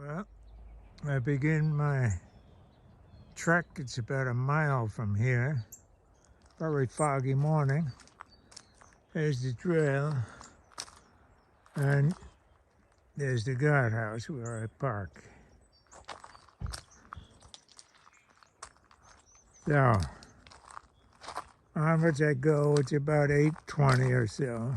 Well, I begin my trek. It's about a mile from here. Very foggy morning. There's the trail, and there's the guardhouse where I park. So, onwards I go. It's about 8:20 or so.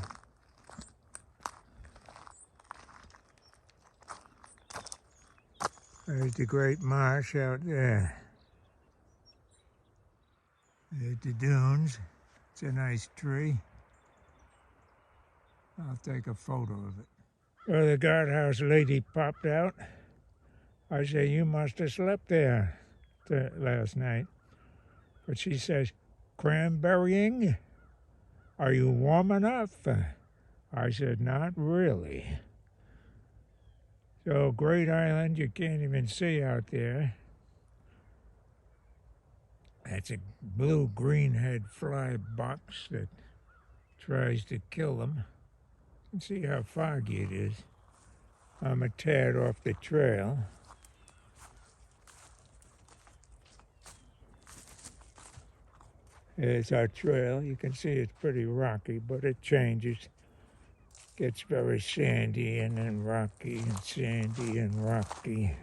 There's the great marsh out there. There's the dunes. It's a nice tree. I'll take a photo of it. Well, the guardhouse lady popped out. I say, "You must have slept there last night." But she says, "Cranberrying? Are you warm enough?" I said, "Not really." So Great Island, you can't even see out there. That's a blue greenhead fly box that tries to kill them. You can see how foggy it is. I'm a tad off the trail. There's our trail. You can see it's pretty rocky, but it changes. Gets very sandy and then rocky and sandy and rocky.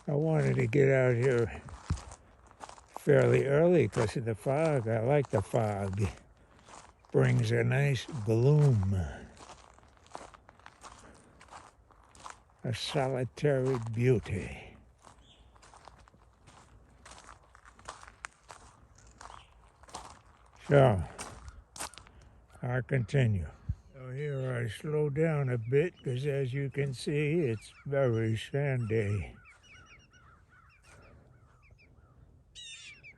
I wanted to get out here fairly early because of the fog. I like the fog. Brings a nice gloom. A solitary beauty. So, I continue. So here I slow down a bit because as you can see, it's very sandy.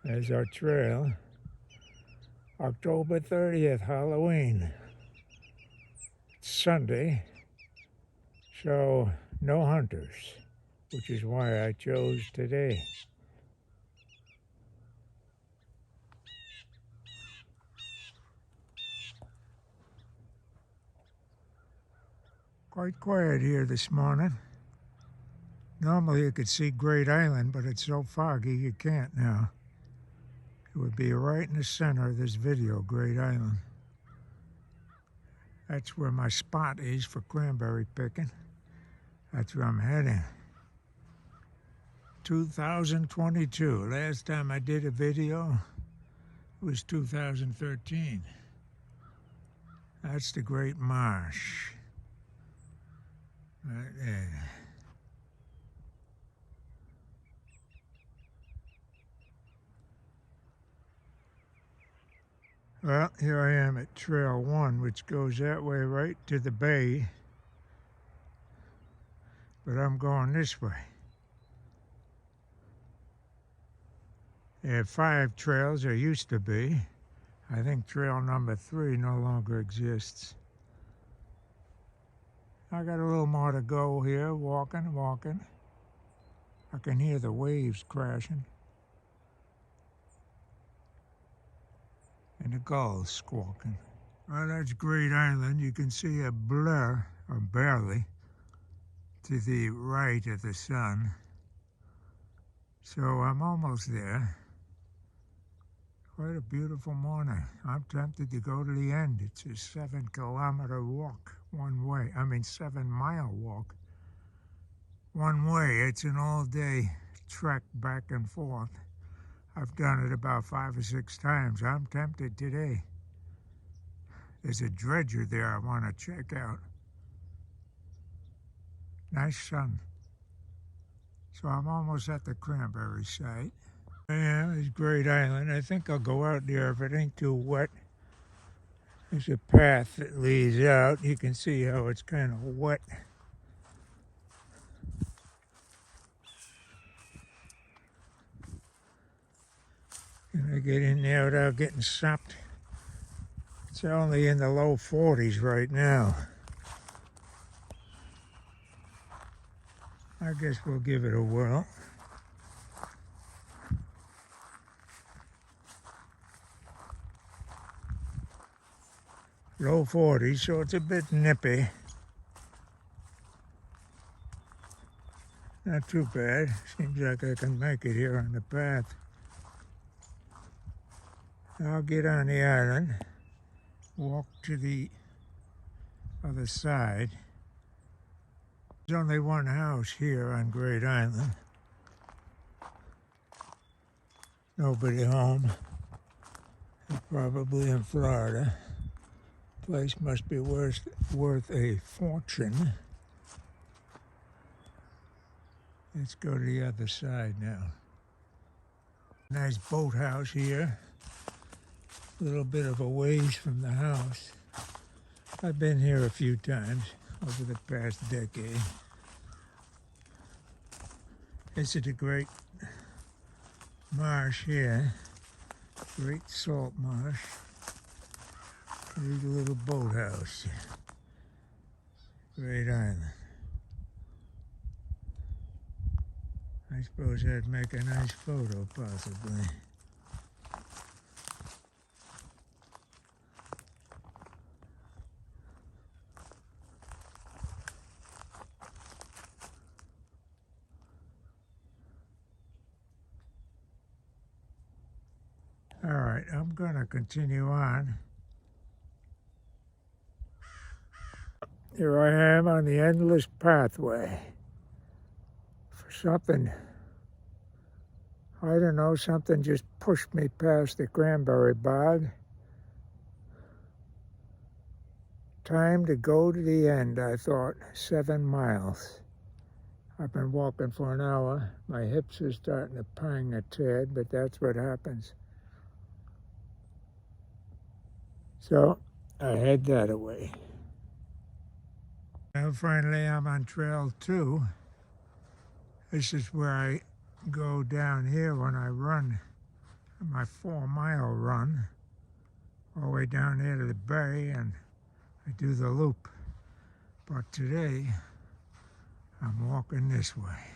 There's our trail. October 30th, Halloween. It's Sunday, so no hunters, which is why I chose today. Quite quiet here this morning. Normally you could see Great Island, but it's so foggy you can't now. It would be right in the center of this video, Great Island. That's where my spot is for cranberry picking. That's where I'm heading. 2022. Last time I did a video was 2013. That's the Great Marsh. Right there. Well, here I am at Trail 1, which goes that way right to the bay. But I'm going this way. There are 5 trails, there used to be. I think trail number 3 no longer exists. I got a little more to go here, walking. I can hear the waves crashing. And the gulls squawking. Well, that's Great Island. You can see a blur, or barely, to the right of the sun. So I'm almost there. Quite a beautiful morning. I'm tempted to go to the end. It's a 7-kilometer walk one way. 7-mile walk one way. It's an all-day trek back and forth. I've done it about 5 or 6 times. I'm tempted today. There's a dredger there I want to check out. Nice sun. So I'm almost at the cranberry site. Yeah, it's Great Island. I think I'll go out there if it ain't too wet. There's a path that leads out. You can see how it's kind of wet. Can I get in there without getting sopped? It's only in the low 40s right now. I guess we'll give it a whirl. Low 40s, so it's a bit nippy. Not too bad. Seems like I can make it here on the path. I'll get on the island, walk to the other side. There's only one house here on Great Island. Nobody home. They're probably in Florida. Place must be worth a fortune. Let's go to the other side now. Nice boathouse here. A little bit of a ways from the house. I've been here a few times over the past decade. This is a great marsh here. Great salt marsh. Here's a little boathouse. Great Island. I suppose that'd make a nice photo, possibly. All right, I'm gonna continue on. Here I am on the endless pathway. For something, I don't know, something just pushed me past the cranberry bog. Time to go to the end, I thought. 7 miles. I've been walking for an hour. My hips are starting to pang a tad, but that's what happens. So I head that away. Well, finally I'm on trail 2. This is where I go down here when I run my 4-mile run, all the way down here to the bay, and I do the loop. But today I'm walking this way.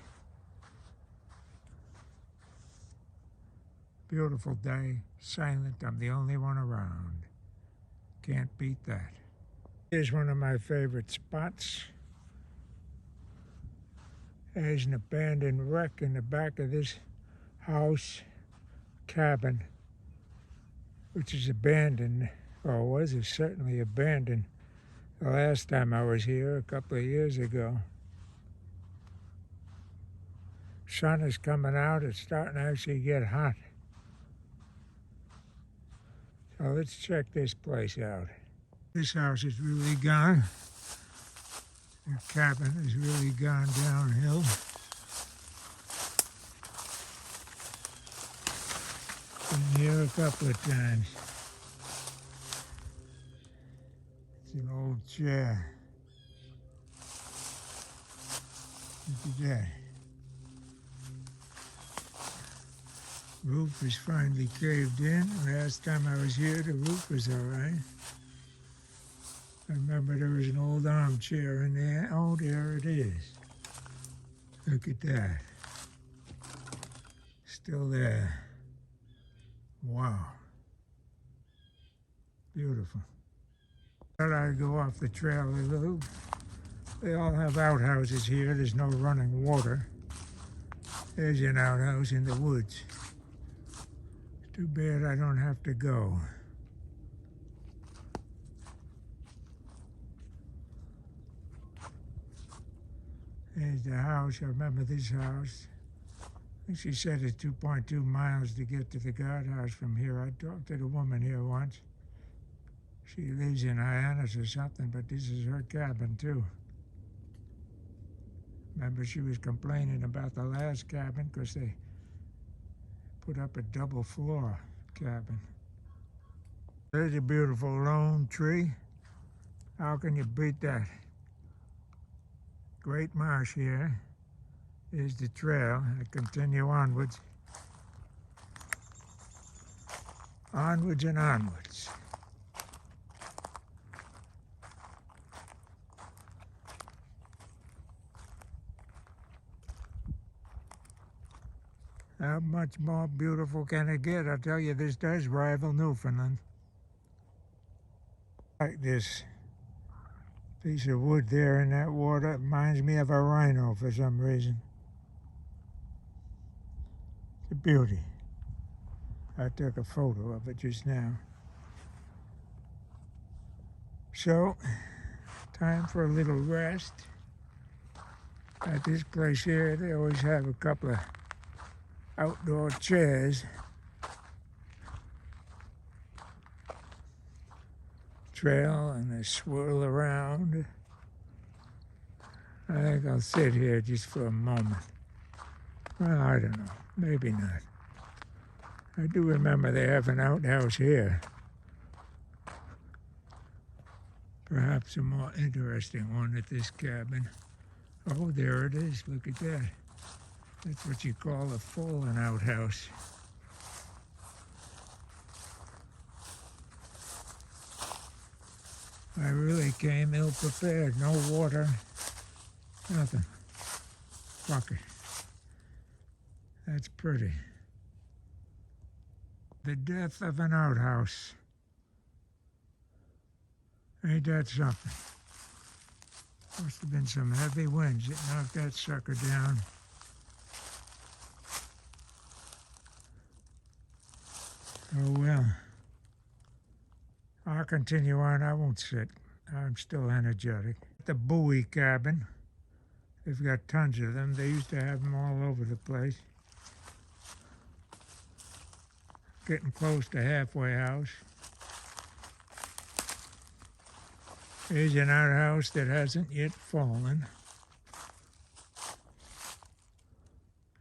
Beautiful day, silent, I'm the only one around. Can't beat that. Here's one of my favorite spots. There's an abandoned wreck in the back of this house, cabin, which is abandoned, or was certainly abandoned the last time I was here a couple of years ago. Sun is coming out, it's starting to actually get hot. So let's check this place out. This house is really gone. The cabin has really gone downhill. Been here a couple of times. It's an old chair. Look at that. Roof is finally caved in. Last time I was here, the roof was all right. I remember there was an old armchair in there. Oh, there it is. Look at that. Still there. Wow. Beautiful. Thought I'd go off the trail a little. They all have outhouses here. There's no running water. There's an outhouse in the woods. Too bad I don't have to go. There's the house. I remember this house. I think she said it's 2.2 miles to get to the guardhouse from here. I talked to the woman here once. She lives in Hyannis or something, but this is her cabin too. Remember, she was complaining about the last cabin because they put up a double floor cabin. There's a beautiful lone tree. How can you beat that? Great marsh here. Here's the trail. I continue onwards. Onwards and onwards. How much more beautiful can it get? I tell you, this does rival Newfoundland. Like this piece of wood there in that water, it reminds me of a rhino for some reason. It's a beauty. I took a photo of it just now. So, time for a little rest. At this place here, they always have a couple of outdoor chairs. Trail and they swirl around. I think I'll sit here just for a moment. Well, I don't know. Maybe not. I do remember they have an outhouse here. Perhaps a more interesting one at this cabin. Oh, there it is. Look at that. That's what you call a fallen outhouse. I really came ill prepared. No water, nothing. Fuck it. That's pretty. The death of an outhouse. Ain't that something? Must have been some heavy winds that knocked that sucker down. Oh well. I'll continue on. I won't sit. I'm still energetic. The buoy cabin. They've got tons of them. They used to have them all over the place. Getting close to halfway house. Here's an outhouse that hasn't yet fallen.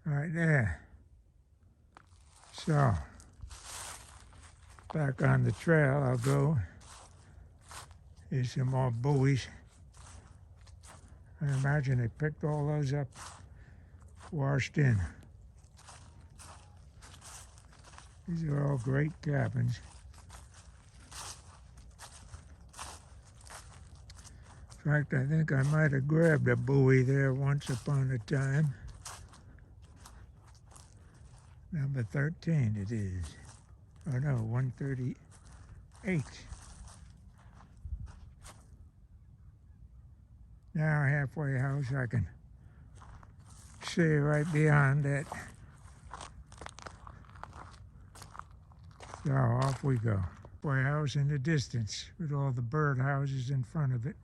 Right there. So, back on the trail I'll go. Here's some more buoys. I imagine they picked all those up, washed in. These are all great cabins. In fact, I think I might have grabbed a buoy there once upon a time. Number 13 it is. Oh no, 138. Now halfway house, I can see right beyond it. So off we go. Halfway house in the distance with all the bird houses in front of it.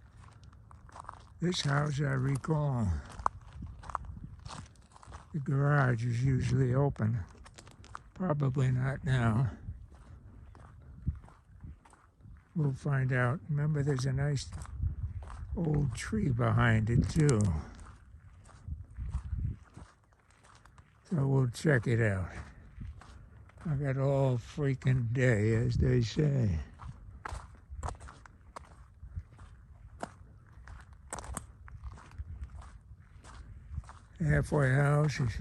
This house I recall. The garage is usually open. Probably not now. We'll find out. Remember, there's a nice old tree behind it, too. So we'll check it out. I got all freaking day, as they say. Halfway house is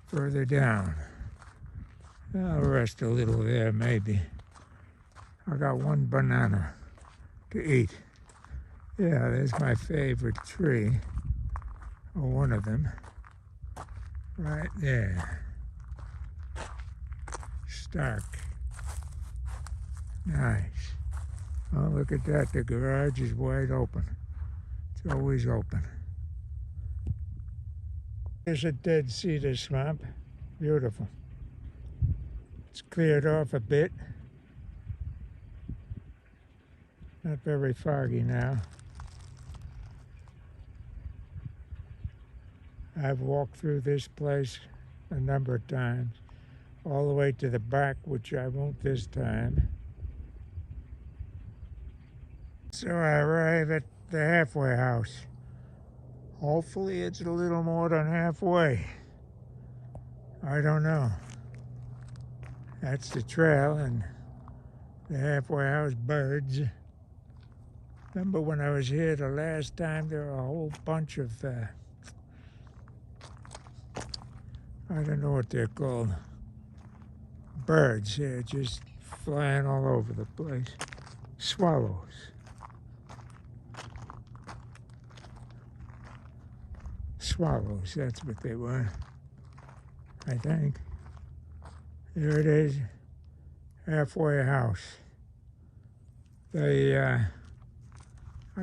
further down. I'll rest a little there, maybe. I got one banana to eat. Yeah, there's my favorite tree, or one of them, right there. Stark. Nice. Oh, look at that. The garage is wide open. It's always open. There's a dead cedar swamp. Beautiful. It's cleared off a bit. Not very foggy now. I've walked through this place a number of times, all the way to the back, which I won't this time. So I arrive at the halfway house. Hopefully it's a little more than halfway. I don't know. That's the trail and the halfway house birds. Remember when I was here the last time, there were a whole bunch of, I don't know what they're called, birds here just flying all over the place. Swallows. Swallows, that's what they were, I think. Here it is, halfway house. They, I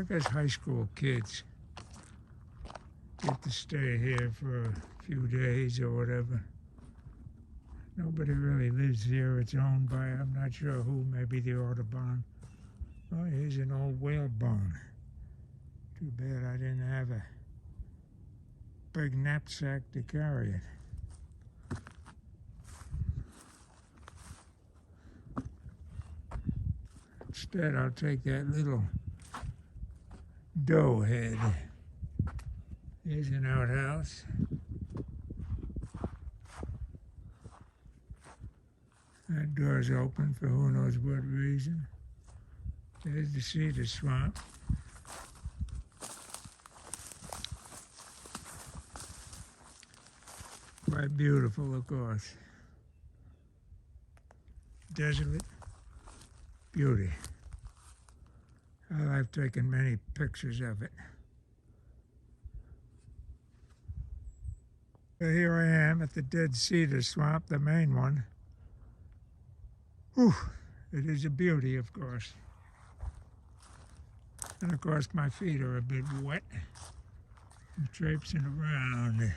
guess high school kids get to stay here for a few days or whatever. Nobody really lives here. It's owned by, I'm not sure who, maybe the Audubon. Oh, here's an old whalebone. Too bad I didn't have a big knapsack to carry it. Instead, I'll take that little dough head. Here's an outhouse. That door's open for who knows what reason. There's the cedar swamp. Quite beautiful, of course. Desolate beauty. I've taken many pictures of it. So here I am at the dead cedar swamp, the main one. Whew, it is a beauty, of course. And of course my feet are a bit wet. I'm traipsing around.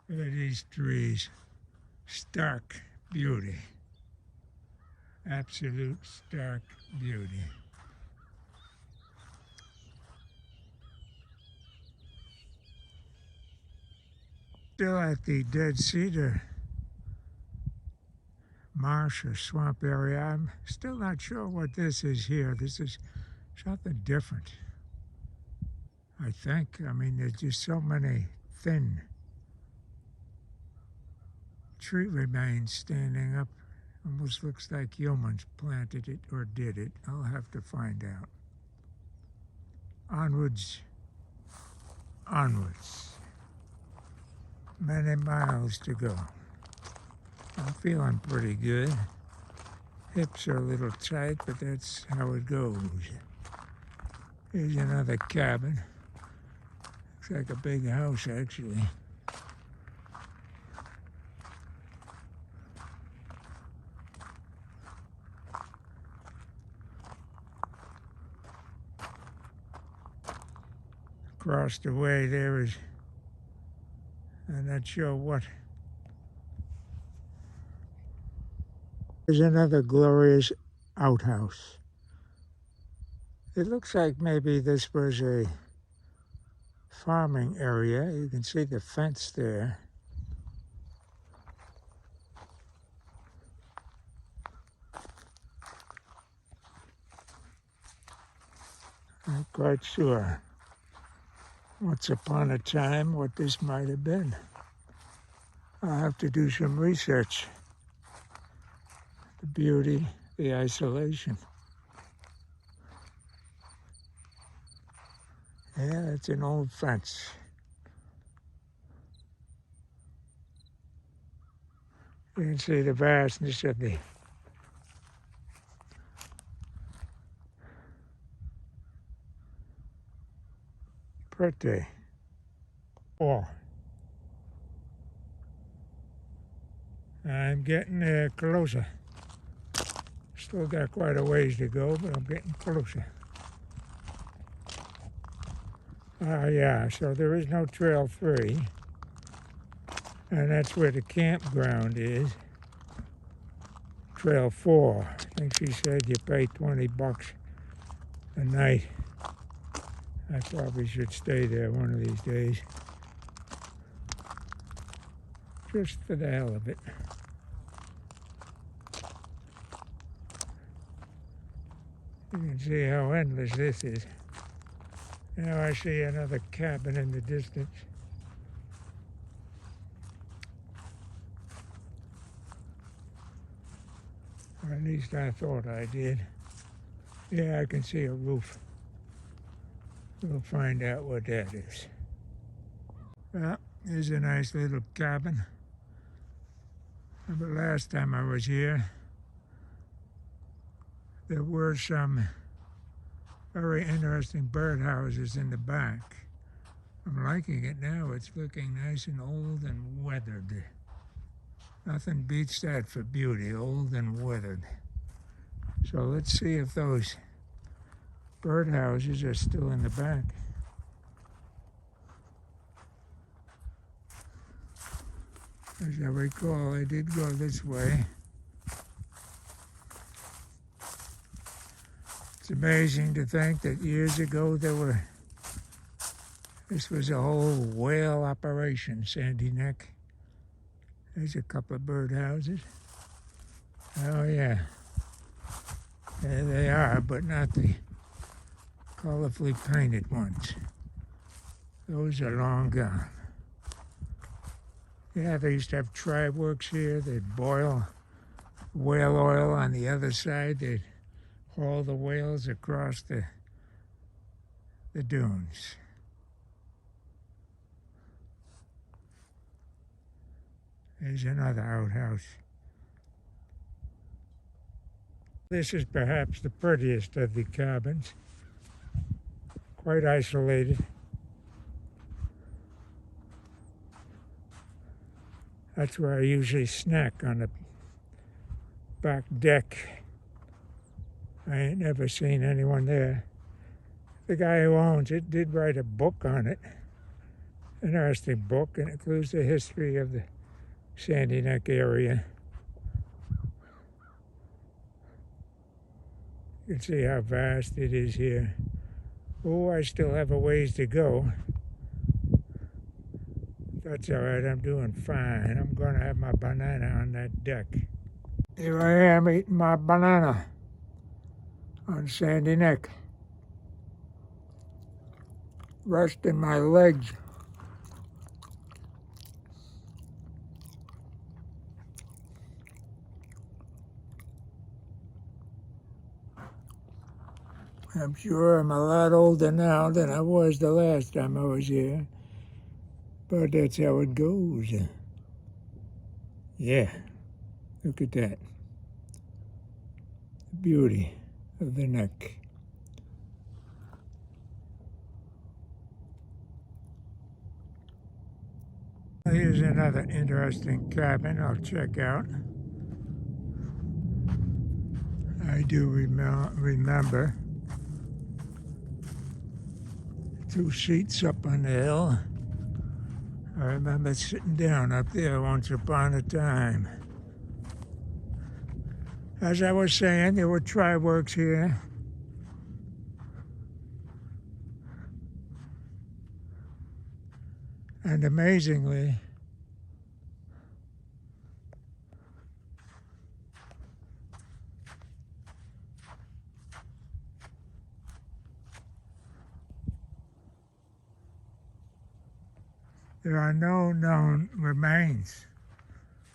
Look at these trees. Stark beauty. Absolute stark beauty. Still at the dead cedar marsh or swamp area. I'm still not sure what this is here. This is something different, I think. I mean, there's just so many thin tree remains standing up. Almost looks like humans planted it or did it. I'll have to find out. Onwards, onwards. Many miles to go. I'm feeling pretty good. Hips are a little tight, but that's how it goes. Here's another cabin. Looks like a big house, actually. Across the way there is, I'm not sure what. There's another glorious outhouse. It looks like maybe this was a farming area. You can see the fence there. Not quite sure once upon a time what this might have been. I'll have to do some research. The beauty, the isolation. Yeah, it's an old fence. You can see the vastness of the pretty. Oh, I'm getting closer. Still got quite a ways to go, but I'm getting closer. Yeah, so there is no Trail 3. And that's where the campground is. Trail 4. I think she said you pay $20 a night. I probably should stay there one of these days. Just for the hell of it. You can see how endless this is. Now I see another cabin in the distance. Or at least I thought I did. Yeah, I can see a roof. We'll find out what that is. Well, here's a nice little cabin. Remember last time I was here, there were some very interesting birdhouses in the back. I'm liking it now. It's looking nice and old and weathered. Nothing beats that for beauty, old and weathered. So let's see if those birdhouses are still in the back. As I recall, I did go this way. It's amazing to think that years ago this was a whole whale operation, Sandy Neck. There's a couple of birdhouses. Oh yeah, there they are, but not the colorfully painted ones. Those are long gone. Yeah, they used to have tribe works here. They'd boil whale oil on the other side. They'd haul the whales across the dunes. There's another outhouse. This is perhaps the prettiest of the cabins. Quite isolated. That's where I usually snack, on the back deck. I ain't never seen anyone there. The guy who owns it did write a book on it. An interesting book, and it includes the history of the Sandy Neck area. You can see how vast it is here. Oh, I still have a ways to go. That's all right, I'm doing fine. I'm going to have my banana on that deck. Here I am eating my banana on Sandy Neck. Resting my legs. I'm sure I'm a lot older now than I was the last time I was here. But that's how it goes. Yeah, look at that. The beauty of the neck. Here's another interesting cabin I'll check out. I do remember 2 seats up on the hill. I remember sitting down up there once upon a time. As I was saying, there were tribe works here. And amazingly, there are no known remains.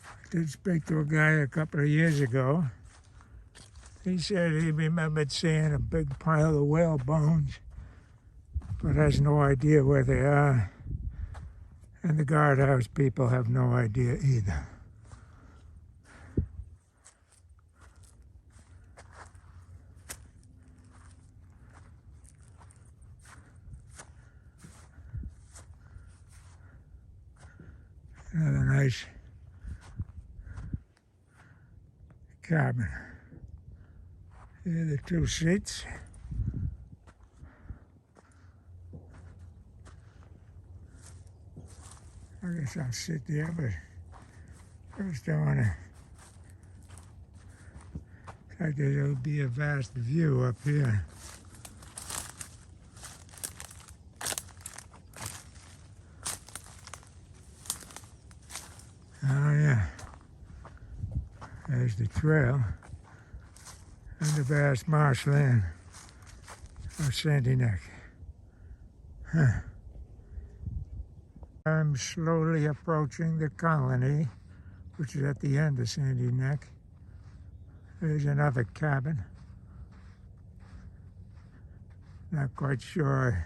I did speak to a guy a couple of years ago. He said he remembered seeing a big pile of whale bones, but has no idea where they are. And the guardhouse people have no idea either. Another nice cabin. Here are the 2 seats. I guess I'll sit there, but first I want to. I guess there'll be a vast view up here. Oh yeah, there's the trail and the vast marshland of Sandy Neck. Huh. I'm slowly approaching the colony, which is at the end of Sandy Neck. There's another cabin. Not quite sure I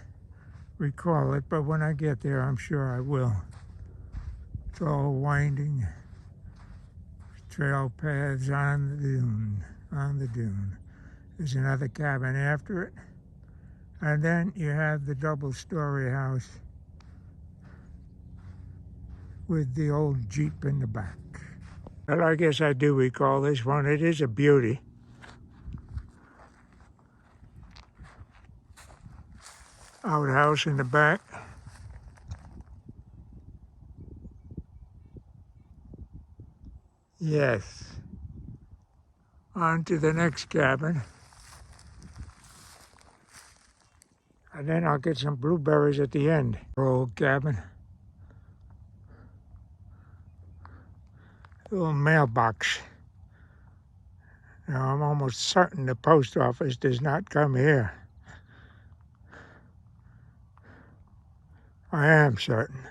recall it, but when I get there, I'm sure I will. It's all winding trail paths on the dune. There's another cabin after it. And then you have the double-story house with the old Jeep in the back. Well, I guess I do recall this one. It is a beauty. Outhouse in the back. Yes. On to the next cabin. And then I'll get some blueberries at the end. Old cabin. Little mailbox. Now I'm almost certain the post office does not come here. I am certain.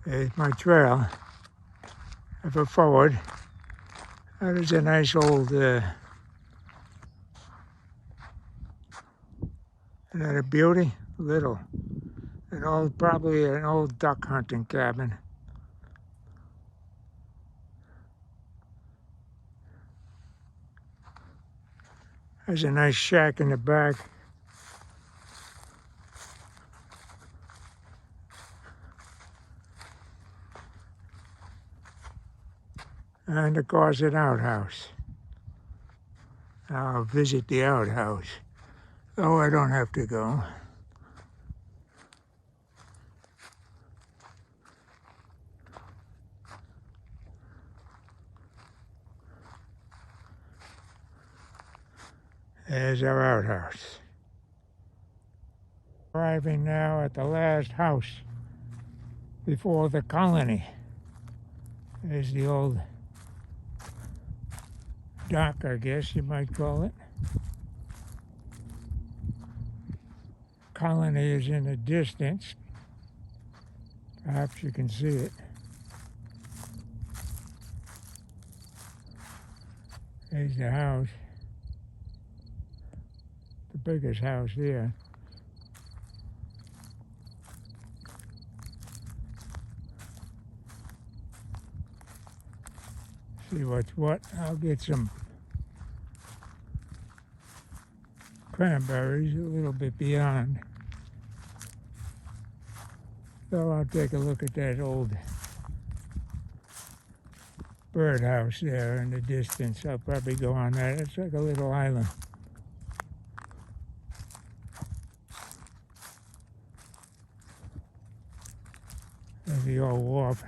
There's my trail. Ever forward. That is a nice old, isn't that a beauty? Little. Probably an old duck hunting cabin. There's a nice shack in the back. And of course an outhouse. I'll visit the outhouse. Oh, I don't have to go. There's our outhouse. Arriving now at the last house before the colony. There's the old dock, I guess you might call it. Colony is in the distance. Perhaps you can see it. There's the house. The biggest house here. See what's what. I'll get some cranberries a little bit beyond. So I'll take a look at that old birdhouse there in the distance. I'll probably go on that. It's like a little island. There's the old wharf.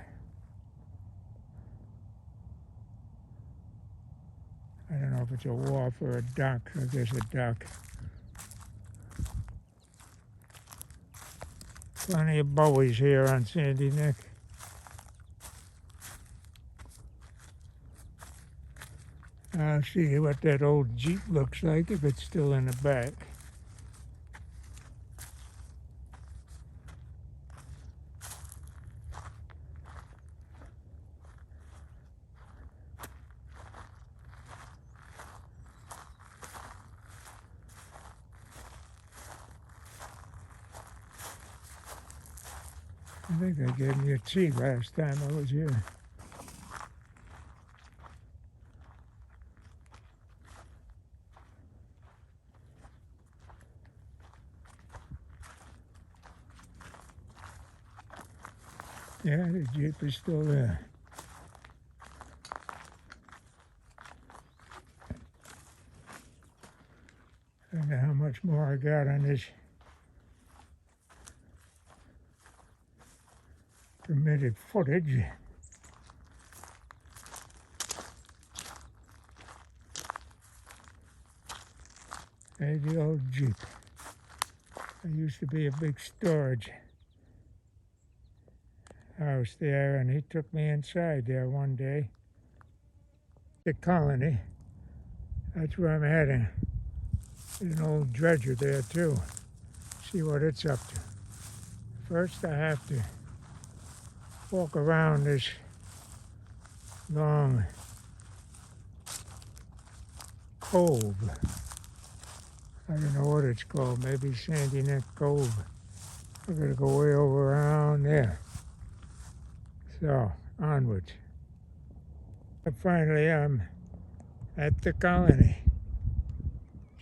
I don't know if it's a wharf or a dock. I guess a dock. Plenty of buoys here on Sandy Neck. I'll see what that old Jeep looks like if it's still in the back. I think they gave me a tea last time I was here. Yeah, the Jeep is still there. I don't know how much more I got on this permitted footage. There's the old Jeep. There used to be a big storage house there, and he took me inside there one day. The colony, that's where I'm heading. There's an old dredger there too. See what it's up to. First I have to walk around this long cove. I don't know what it's called, maybe Sandy Neck Cove. I'm gonna go way over around there. So, onwards. And finally, I'm at the colony.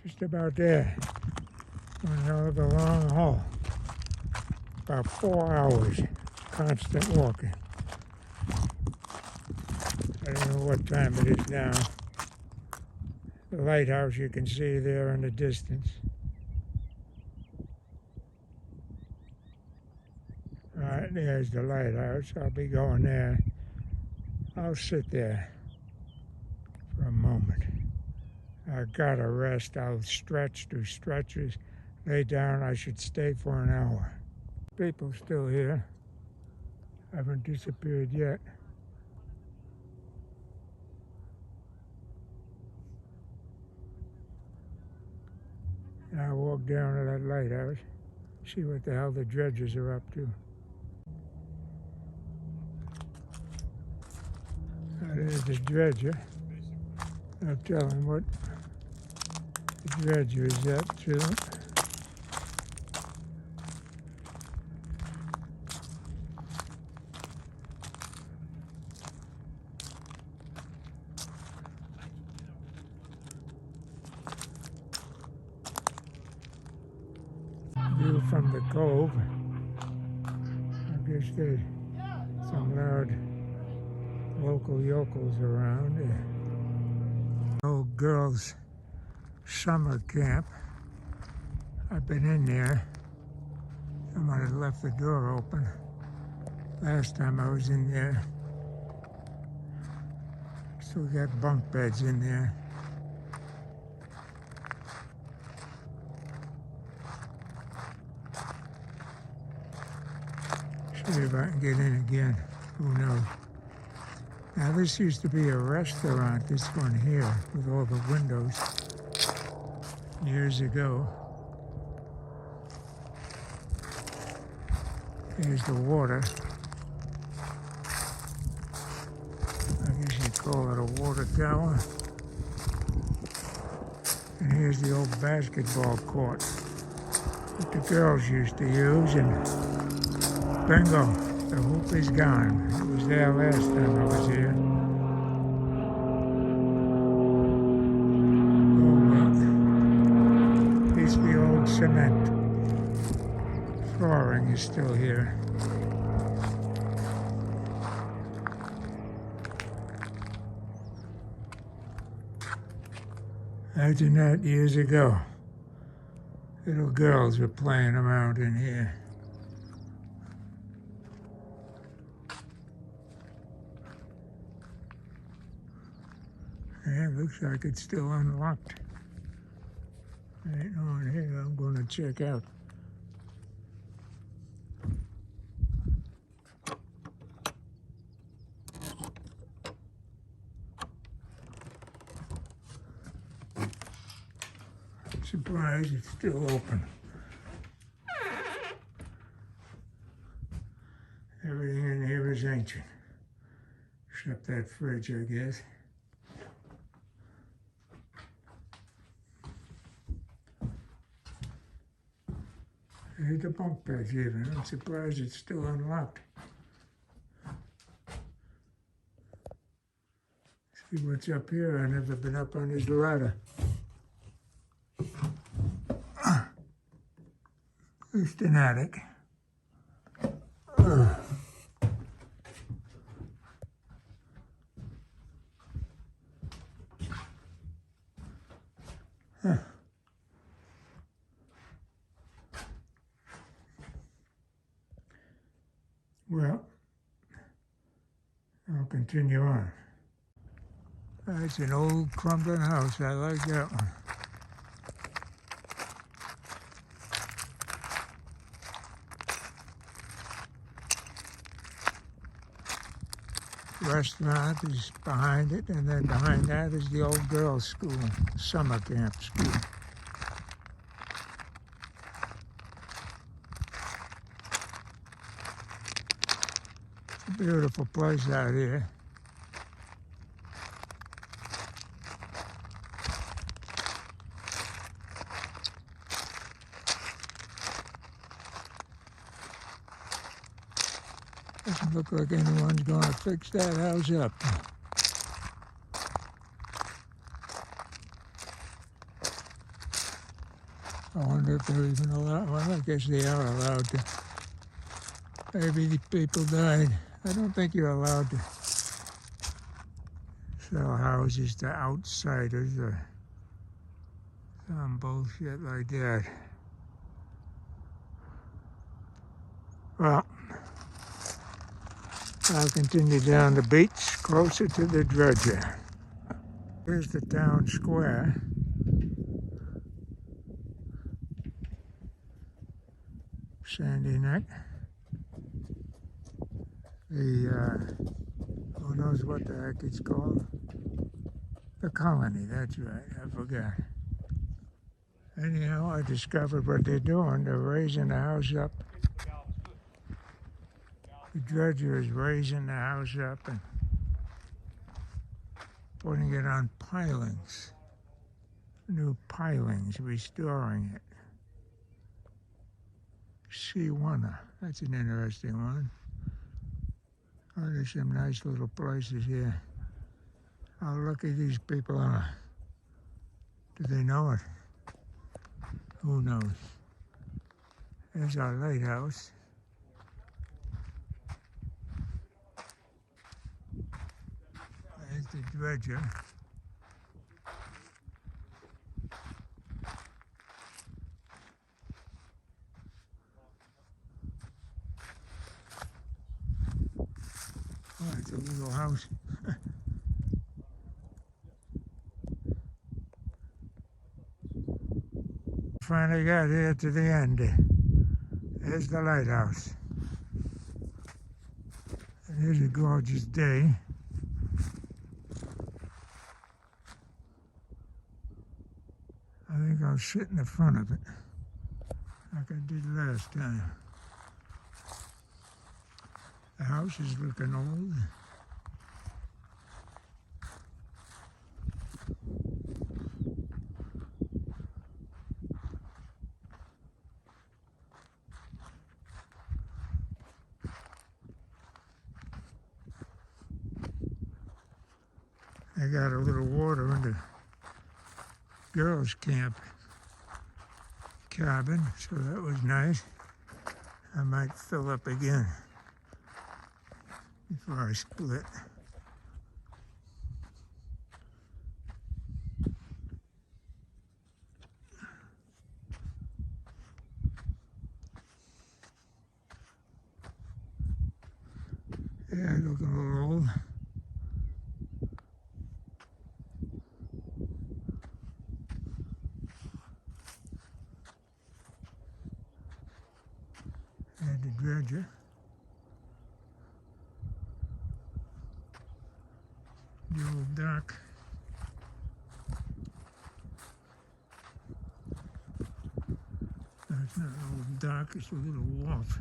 Just about there. One hell of a long haul. About 4 hours, constant walking. I don't know what time it is now. The lighthouse you can see there in the distance. All right, there's the lighthouse. I'll be going there I'll sit there for a moment. I gotta rest. I'll stretch, do stretches, lay down. I should stay for an hour. People still here. Haven't disappeared yet. I'll walk down to that lighthouse, see what the hell the dredgers are up to. There's the dredger. I'll tell him what the dredger is up to. View from the cove. I guess there's some loud local yokels around. Old girls' summer camp. I've been in there. Someone had left the door open last time I was in there. Still got bunk beds in there. See if I can get in again. Who knows? Now this used to be a restaurant, this one here, with all the windows, years ago. Here's the water. I guess you'd call it a water tower. And here's the old basketball court that the girls used to use, and bingo, the hoop is gone. It was there last time I was here. Oh, at least the old cement flooring is still here. Imagine that years ago. Little girls were playing around in here. Yeah, looks like it's still unlocked. Ain't no one here. I'm going to check out. I'm surprised it's still open. Everything in here is ancient, except that fridge, I guess. Here's the bunk beds even. I'm surprised it's still unlocked. See what's up here. I've never been up on this ladder. At least an attic. Well, I'll continue on. That's an old crumbling house. I like that one. Restaurant is behind it, and then behind that is the old girls' school, summer camp school. It's a beautiful place out here. Doesn't look like anyone's going to fix that house up. I wonder if they're even allowed. Well, I guess they are allowed to. Maybe the people died. I don't think you're allowed to sell houses to outsiders or some bullshit like that. Well, I'll continue down the beach closer to the dredger. Here's the town square. Sandy Neck. Who knows what the heck it's called? The Colony, that's right, I forgot. Anyhow, I discovered what they're doing. They're raising the house up. The dredger is raising the house up and putting it on pilings. New pilings, restoring it. C1, that's an interesting one. Oh, there's some nice little places here. How lucky these people are. Do they know it? Who knows? There's our lighthouse. There's the dredger. Oh, it's a little house. Finally got here to the end. There's the lighthouse. It is a gorgeous day. I think I'll sit in the front of it, like I did last time. The house is looking old. I got a little water in the girls' camp cabin, so that was nice. I might fill up again before I split. Yeah, looking a little old. And the dredger. The old dock. No, it's not an old dock, it's a little wharf.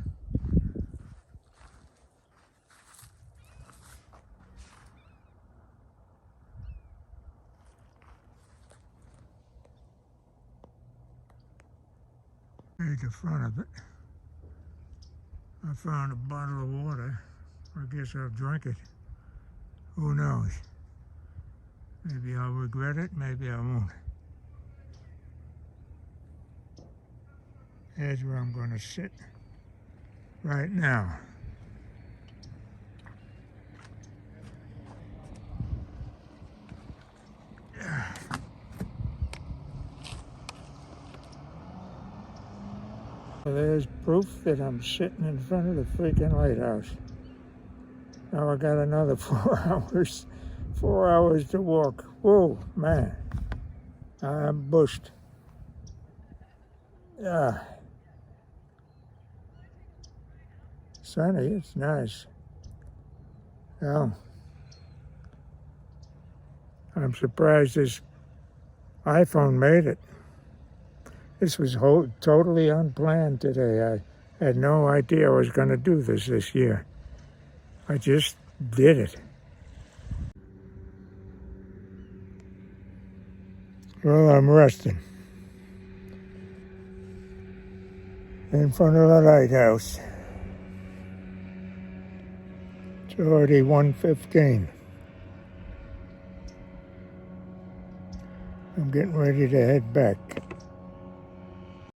There's the front of it. I found a bottle of water. I guess I'll drink it. Who knows? Maybe I'll regret it, maybe I won't. Here's where I'm going to sit right now. Well, there's proof that I'm sitting in front of the freaking lighthouse. Now I got another 4 hours. 4 hours to walk. Whoa, man. I'm bushed. Yeah. Sunny, it's nice. Well, I'm surprised this iPhone made it. This was totally unplanned today. I had no idea I was going to do this year. I just did it. Well, I'm resting in front of the lighthouse. It's already 1:15. I'm getting ready to head back.